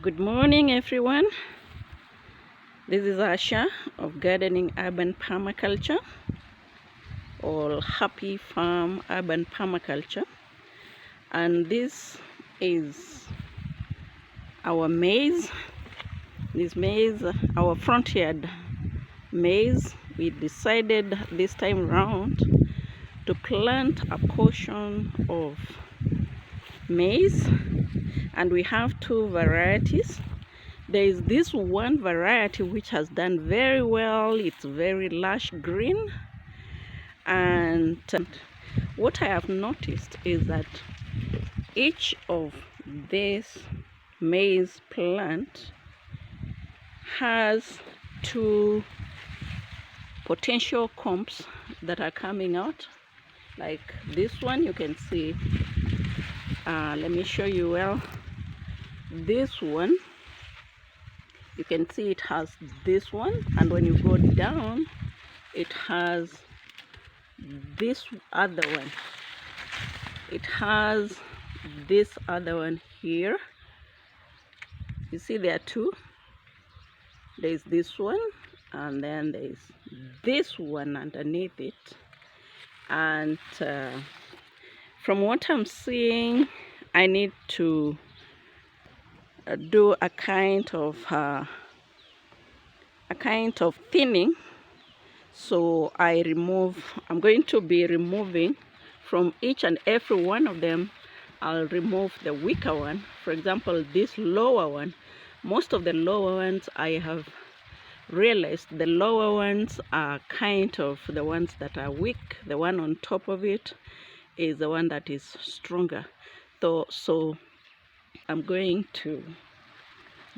Good morning, everyone. This is Asha of Gardening Urban Permaculture, or Happy Farm Urban Permaculture, and this is our maize. This maize, our front yard maize. We decided this time round to plant a portion of maize, and we have two varieties. There is this one variety which has done very well. It's very lush green, and what I have noticed is that each of this maize plant has two potential combs that are coming out. Like this one, you can see, let me show you well. This one, you can see it has this one, and when you go down, it has this other one. It has this other one here. You see there are two. There's this one, and then there's this one underneath it. And from what I'm seeing, I need to do a kind of thinning. So I'm going to be removing from each and every one of them. I'll remove the weaker one. For example, this lower one, most of the lower ones, I have realized the lower ones are kind of the ones that are weak. The one on top of it is the one that is stronger. So I'm going to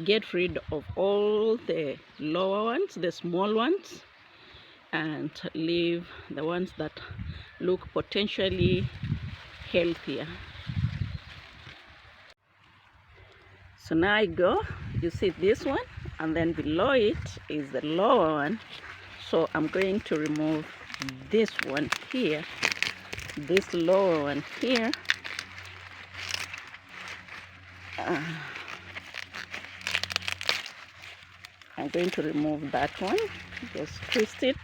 get rid of all the lower ones, the small ones, and leave the ones that look potentially healthier. So now I go, you see this one, and then below it is the lower one. So I'm going to remove this one here, this lower one here. I'm going to remove that one, just twist it,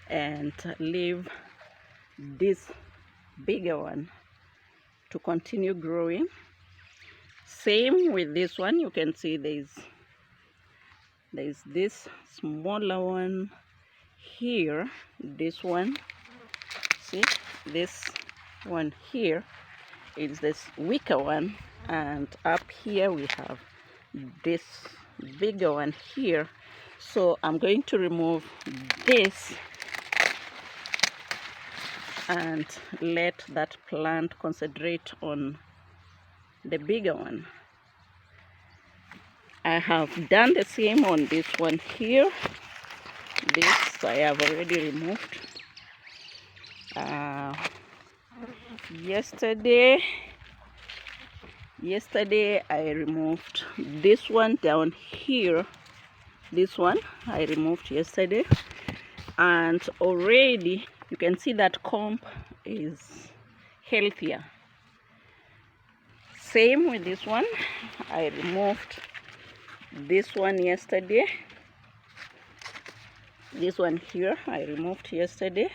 and leave this bigger one to continue growing. Same with this one. You can see there's this smaller one here. This one, see, this one here is this weaker one, and up here we have this bigger one here. So I'm going to remove this and let that plant concentrate on the bigger one. I have done the same on this one here. This I have already removed. Yesterday I removed this one down here. This one I removed yesterday, and already you can see that comb is healthier. Same with this one. I removed this one yesterday. This one here I removed yesterday,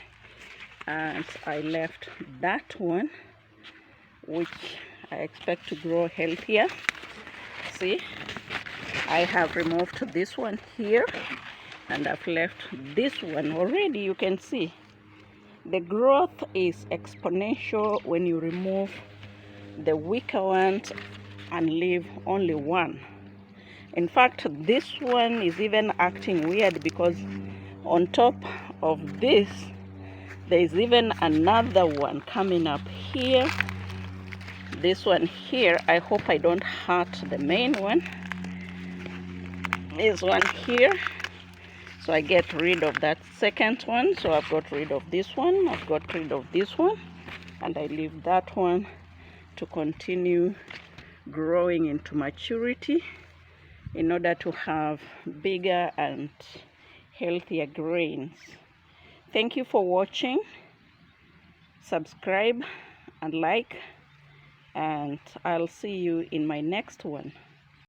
and I left that one, which I expect to grow healthier. See, I have removed this one here, and I've left this one. Already you can see the growth is exponential when you remove the weaker ones and leave only one. In fact, this one is even acting weird because on top of this there's even another one coming up here. This one here, I hope I don't hurt the main one. This one here, so I get rid of that second one. So I've got rid of this one, I've got rid of this one, and I leave that one to continue growing into maturity in order to have bigger and healthier grains. Thank you for watching. Subscribe and like, and I'll see you in my next one.